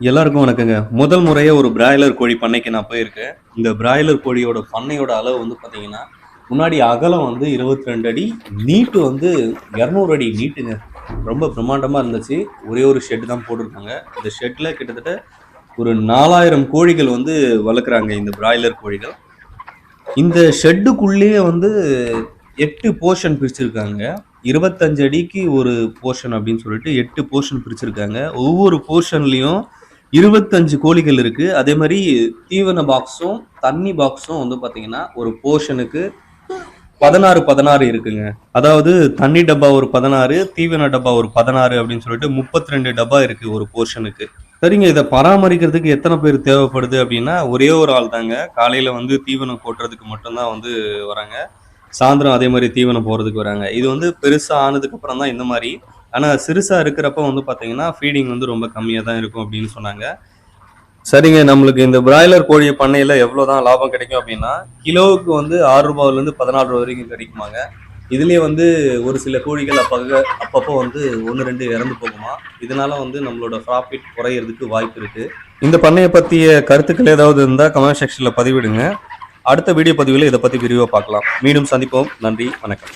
எல்லாருக்கும் வணக்கங்க. முதல் முறையா ஒரு பிராய்லர் கோழி பண்ணைக்கு நான் போயிருக்கேன். இந்த பிராய்லர் கோழியோட பண்ணையோட அளவு வந்து பார்த்தீங்கன்னா, முன்னாடி அகலம் வந்து 22 அடி, நீட்டு வந்து 200 அடி நீட்டுங்க. ரொம்ப பிரம்மாண்டமா இருந்துச்சு. ஒரே ஒரு ஷெட் தான் போட்டிருக்காங்க. இந்த ஷெட்ல கிட்டத்தட்ட ஒரு 4000 கோழிகள் வந்து வளர்க்குறாங்க இந்த பிராய்லர் கோழிகள். இந்த ஷெட்டுக்குள்ளேயே வந்து 8 போர்ஷன் பிரிச்சிருக்காங்க. 25 அடிக்கு ஒரு போர்ஷன் அப்படின்னு சொல்லிட்டு 8 போர்ஷன் பிரிச்சிருக்காங்க. ஒவ்வொரு போர்ஷன்லயும் 25 கோழிகள் இருக்கு. அதே மாரி தீவன பாக்ஸும், தண்ணி பாக்ஸும் வந்து பார்த்தீங்கன்னா, ஒரு போர்ஷனுக்கு 16, 16 இருக்குங்க. அதாவது தண்ணி டப்பா ஒரு 16, தீவன டப்பா ஒரு 16 அப்படின்னு சொல்லிட்டு 32 டப்பா இருக்கு ஒரு போர்ஷனுக்கு. சரிங்க. இத பராமரிக்கிறதுக்கு எத்தன பேர் தேவைப்படுது அப்டின்னா, ஒரே ஒரு ஆள் தாங்க. காலையில வந்து தீவனம் கொட்டுறதுக்கு மட்டும் தான் வந்து வராங்க. சாயந்தரம் அதே மாரி தீவனம் போடுறதுக்கு வராங்க. இது வந்து பெருசா ஆனதுக்கு அப்புறம் தான் இந்த மாரி. ஆனா சிறுசா இருக்கிறப்ப வந்து பார்த்தீங்கன்னா, ஃபீடிங் வந்து ரொம்ப கம்மியா தான் இருக்கும் அப்டின்னு சொன்னாங்க. சரிங்க. நம்மளுக்கு இந்த பிராய்லர் கோழி பண்ணையில எவ்வளோ தான் லாபம் கிடைக்கும் அப்டின்னா, கிலோவுக்கு வந்து ரூ. 6லேருந்து ரூ. 14 வரைக்கும் கிடைக்குமாங்க. இதுலயே வந்து ஒரு சில கோழிகள் அப்பப்போ வந்து 1, 2 இறந்து போகுமாம். இதனால வந்து நம்மளோட ப்ராஃபிட் குறையறதுக்கு வாய்ப்பு இருக்கு. இந்த பண்ணைய பத்திய கருத்துக்கள் ஏதாவது இருந்தா கமெண்ட் செக்ஷன்ல பதிவிடுங்க. அடுத்த வீடியோ பதிவுல இத பத்தி விரிவா பார்க்கலாம். மீண்டும் சந்திப்போம். நன்றி, வணக்கம்.